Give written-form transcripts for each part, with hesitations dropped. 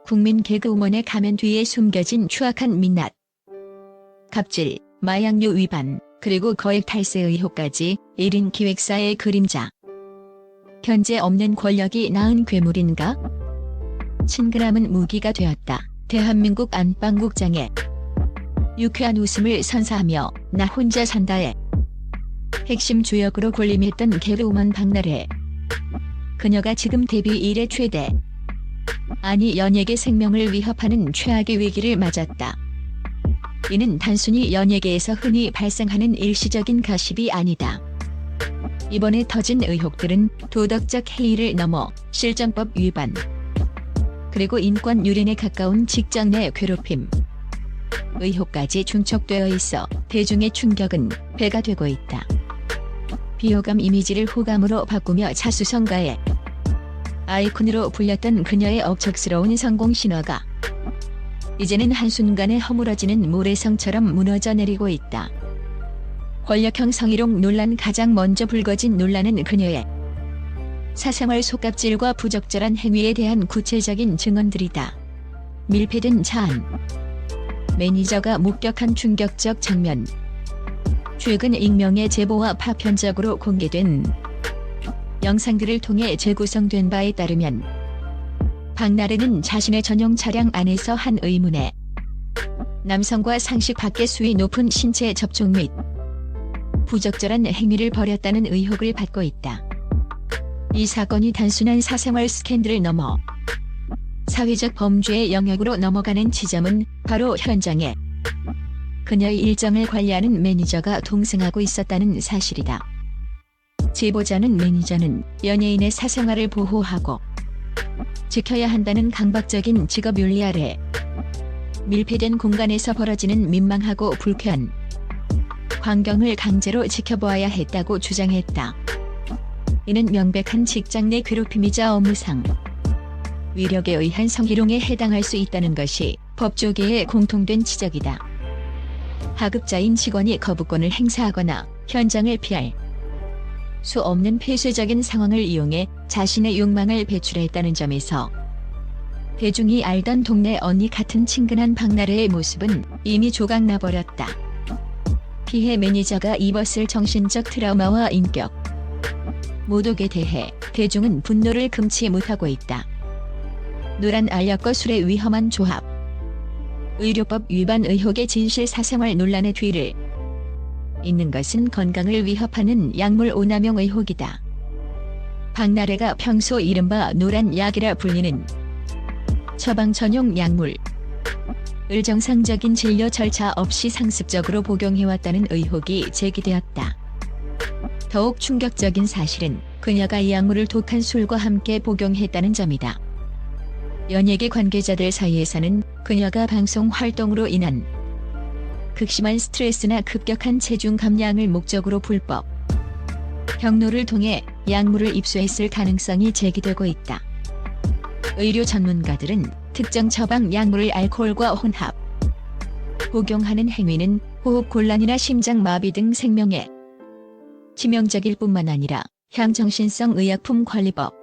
국민 개그우먼의 가면 뒤에 숨겨진 추악한 민낯, 갑질, 마약류 위반, 그리고 거액 탈세 의혹까지 1인 기획사의 그림자. 현재 없는 권력이 낳은 괴물인가? 친근함은 무기가 되었다. 대한민국 안방국장의 유쾌한 웃음을 선사하며 나 혼자 산다의 핵심 주역으로 군림했던 개그우먼 박나래. 그녀가 지금 데뷔 이래 최대, 아니 연예계 생명을 위협하는 최악의 위기를 맞았다. 이는 단순히 연예계에서 흔히 발생하는 일시적인 가십이 아니다. 이번에 터진 의혹들은 도덕적 해이를 넘어 실정법 위반, 그리고 인권 유린에 가까운 직장 내 괴롭힘 의혹까지 중첩되어 있어 대중의 충격은 배가 되고 있다. 비호감 이미지를 호감으로 바꾸며 자수성가의 아이콘으로 불렸던 그녀의 억척스러운 성공 신화가 이제는 한순간에 허물어지는 모래성처럼 무너져 내리고 있다. 권력형 성희롱 논란. 가장 먼저 불거진 논란은 그녀의 사생활 속갑질과 부적절한 행위에 대한 구체적인 증언들이다. 밀폐된 차안, 매니저가 목격한 충격적 장면, 최근 익명의 제보와 파편적으로 공개된 영상들을 통해 재구성된 바에 따르면 박나래는 자신의 전용 차량 안에서 한 의문의 남성과 상식 밖의 수위 높은 신체 접촉 및 부적절한 행위를 벌였다는 의혹을 받고 있다. 이 사건이 단순한 사생활 스캔들을 넘어 사회적 범죄의 영역으로 넘어가는 지점은 바로 현장에 그녀의 일정을 관리하는 매니저가 동승하고 있었다는 사실이다. 제보자는 매니저는 연예인의 사생활을 보호하고 지켜야 한다는 강박적인 직업 윤리 아래 밀폐된 공간에서 벌어지는 민망하고 불쾌한 광경을 강제로 지켜보아야 했다고 주장했다. 이는 명백한 직장 내 괴롭힘이자 업무상 위력에 의한 성희롱에 해당할 수 있다는 것이 법조계의 공통된 지적이다. 하급자인 직원이 거부권을 행사하거나 현장을 피할 수 없는 폐쇄적인 상황을 이용해 자신의 욕망을 배출했다는 점에서 대중이 알던 동네 언니 같은 친근한 박나래의 모습은 이미 조각나버렸다. 피해 매니저가 입었을 정신적 트라우마와 인격 모독에 대해 대중은 분노를 금치 못하고 있다. 노란 알약과 술의 위험한 조합, 의료법 위반 의혹의 진실, 사생활 논란의 뒤를 잇는 것은 건강을 위협하는 약물 오남용 의혹이다. 박나래가 평소 이른바 노란 약이라 불리는 처방 전용 약물을 정상적인 진료 절차 없이 상습적으로 복용해왔다는 의혹이 제기되었다. 더욱 충격적인 사실은 그녀가 이 약물을 독한 술과 함께 복용했다는 점이다. 연예계 관계자들 사이에서는 그녀가 방송 활동으로 인한 극심한 스트레스나 급격한 체중 감량을 목적으로 불법 경로를 통해 약물을 입수했을 가능성이 제기되고 있다. 의료 전문가들은 특정 처방 약물을 알코올과 혼합 복용하는 행위는 호흡곤란이나 심장마비 등 생명에 치명적일 뿐만 아니라 향정신성 의약품 관리법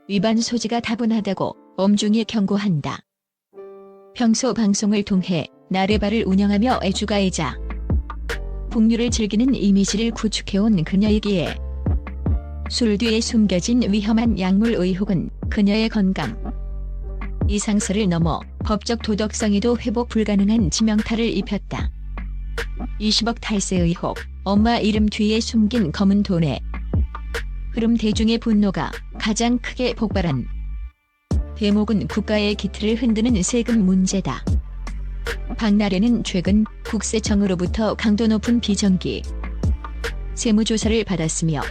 위반 소지가 다분하다고 엄중히 경고한다. 평소 방송을 통해 나래바를 운영하며 애주가이자 풍류를 즐기는 이미지를 구축해온 그녀이기에 술 뒤에 숨겨진 위험한 약물 의혹은 그녀의 건강 이상설을 넘어 법적 도덕성에도 회복 불가능한 치명타를 입혔다. 20억 탈세 의혹, 엄마 이름 뒤에 숨긴 검은 돈의 흐름. 대중의 분노가 가장 크게 폭발한 대목은 국가의 기틀을 흔드는 세금 문제다. 박나래는 최근 국세청으로부터 강도 높은 비정기 세무조사를 받았으며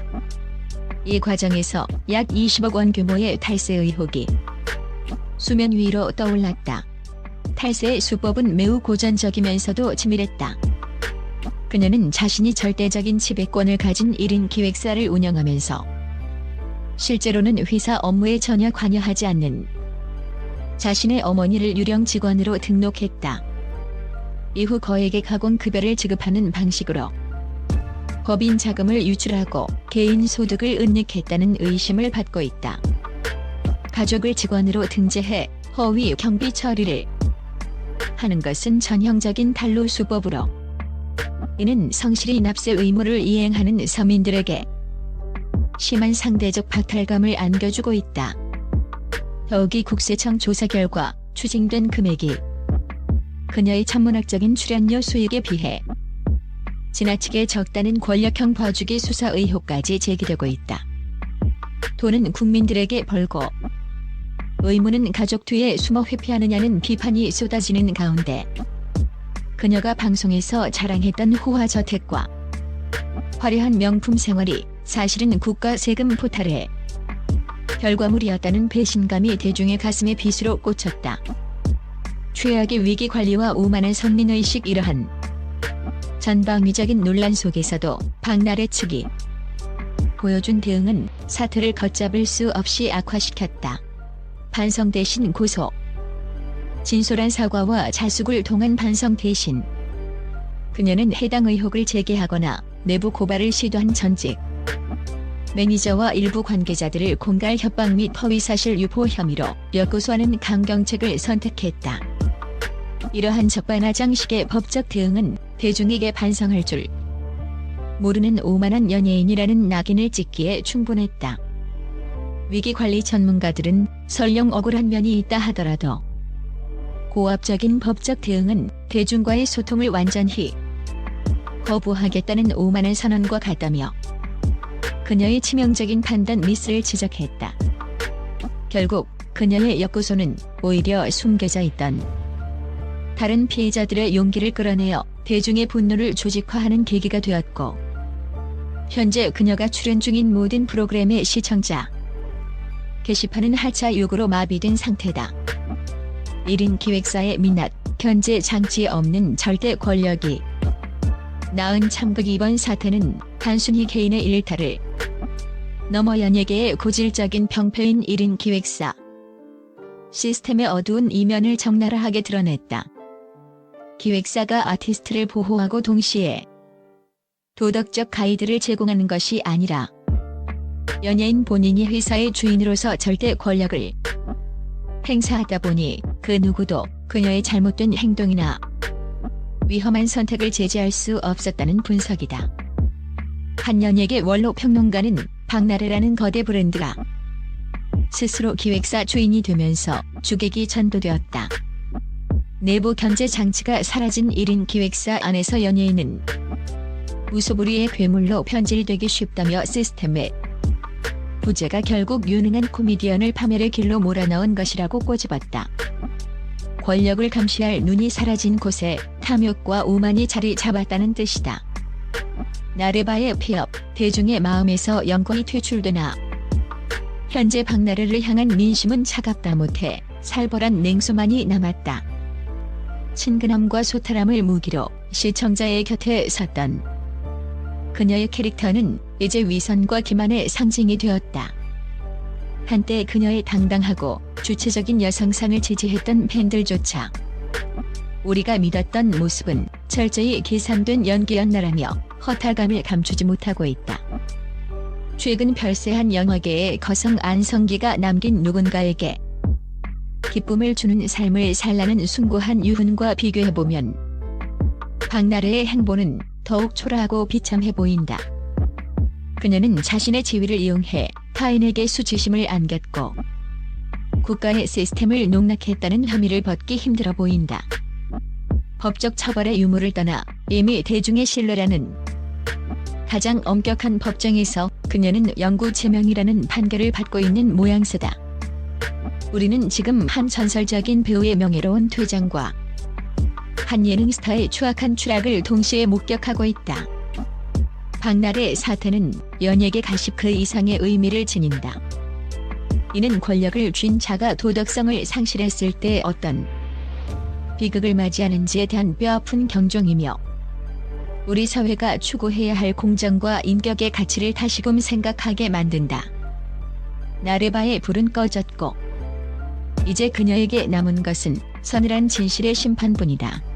이 과정에서 약 20억 원 규모의 탈세 의혹이 수면 위로 떠올랐다. 탈세의 수법은 매우 고전적이면서도 치밀했다. 그녀는 자신이 절대적인 지배권을 가진 1인 기획사를 운영하면서 실제로는 회사 업무에 전혀 관여하지 않는 자신의 어머니를 유령 직원으로 등록했다. 이후 거액의 가공급여를 지급하는 방식으로 법인 자금을 유출하고 개인 소득을 은닉했다는 의심을 받고 있다. 가족을 직원으로 등재해 허위 경비 처리를 하는 것은 전형적인 탈루 수법으로 이는 성실히 납세 의무를 이행하는 서민들에게 심한 상대적 박탈감을 안겨주고 있다. 더욱이 국세청 조사 결과 추징된 금액이 그녀의 천문학적인 출연료 수익에 비해 지나치게 적다는 권력형 봐주기 수사 의혹까지 제기되고 있다. 돈은 국민들에게 벌고 의무는 가족 뒤에 숨어 회피하느냐는 비판이 쏟아지는 가운데 그녀가 방송에서 자랑했던 호화저택과 화려한 명품 생활이 사실은 국가 세금 포탈의 결과물이었다는 배신감이 대중의 가슴에 빗으로 꽂혔다. 최악의 위기관리와 오만한 선민의식, 이러한 전방위적인 논란 속에서도 박나래 측이 보여준 대응은 사태를 걷잡을 수 없이 악화시켰다. 반성 대신 고소, 진솔한 사과와 자숙을 통한 반성 대신 그녀는 해당 의혹을 제기하거나 내부 고발을 시도한 전직 매니저와 일부 관계자들을 공갈 협박 및 허위사실 유포 혐의로 역고소하는 강경책을 선택했다. 이러한 적반하장식의 법적 대응은 대중에게 반성할 줄 모르는 오만한 연예인이라는 낙인을 찍기에 충분했다. 위기관리 전문가들은 설령 억울한 면이 있다 하더라도 고압적인 법적 대응은 대중과의 소통을 완전히 거부하겠다는 오만한 선언과 같다며 그녀의 치명적인 판단 미스를 지적했다. 결국 그녀의 역고소는 오히려 숨겨져 있던 다른 피해자들의 용기를 끌어내어 대중의 분노를 조직화하는 계기가 되었고, 현재 그녀가 출연 중인 모든 프로그램의 시청자 게시판은 하차 요구로 마비된 상태다. 1인 기획사의 민낯, 현재 장치에 없는 절대 권력이 낳은 참극. 이번 사태는 단순히 개인의 일탈을 넘어 연예계의 고질적인 병폐인 1인 기획사 시스템의 어두운 이면을 적나라하게 드러냈다. 기획사가 아티스트를 보호하고 동시에 도덕적 가이드를 제공하는 것이 아니라 연예인 본인이 회사의 주인으로서 절대 권력을 행사하다 보니 그 누구도 그녀의 잘못된 행동이나 위험한 선택을 제지할 수 없었다는 분석이다. 한 연예계 원로 평론가는 박나래라는 거대 브랜드가 스스로 기획사 주인이 되면서 주객이 전도되었다. 내부 견제 장치가 사라진 1인 기획사 안에서 연예인은 무소불위의 괴물로 변질되기 쉽다며 시스템의 부재가 결국 유능한 코미디언을 파멸의 길로 몰아넣은 것이라고 꼬집었다. 권력을 감시할 눈이 사라진 곳에 탐욕과 오만이 자리 잡았다는 뜻이다. 나래바의 폐업, 대중의 마음에서 영광이 퇴출되나 현재 박나래를 향한 민심은 차갑다 못해 살벌한 냉소만이 남았다. 친근함과 소탈함을 무기로 시청자의 곁에 섰던 그녀의 캐릭터는 이제 위선과 기만의 상징이 되었다. 한때 그녀의 당당하고 주체적인 여성상을 지지했던 팬들조차 우리가 믿었던 모습은 철저히 계산된 연기였나라며 허탈감을 감추지 못하고 있다. 최근 별세한 영화계의 거성 안성기가 남긴 누군가에게 기쁨을 주는 삶을 살라는 숭고한 유훈과 비교해보면 박나래의 행보는 더욱 초라하고 비참해 보인다. 그녀는 자신의 지위를 이용해 타인에게 수치심을 안겼고 국가의 시스템을 농락했다는 혐의를 벗기 힘들어 보인다. 법적 처벌의 유무를 떠나 이미 대중의 신뢰라는 가장 엄격한 법정에서 그녀는 영구 제명이라는 판결을 받고 있는 모양새다. 우리는 지금 한 전설적인 배우의 명예로운 퇴장과 한 예능 스타의 추악한 추락을 동시에 목격하고 있다. 박나래 사태는 연예계 가십 그 이상의 의미를 지닌다. 이는 권력을 쥔 자가 도덕성을 상실했을 때 어떤 비극을 맞이하는지에 대한 뼈아픈 경종이며 우리 사회가 추구해야 할 공정과 인격의 가치를 다시금 생각하게 만든다. 나래바의 불은 꺼졌고 이제 그녀에게 남은 것은 서늘한 진실의 심판뿐이다.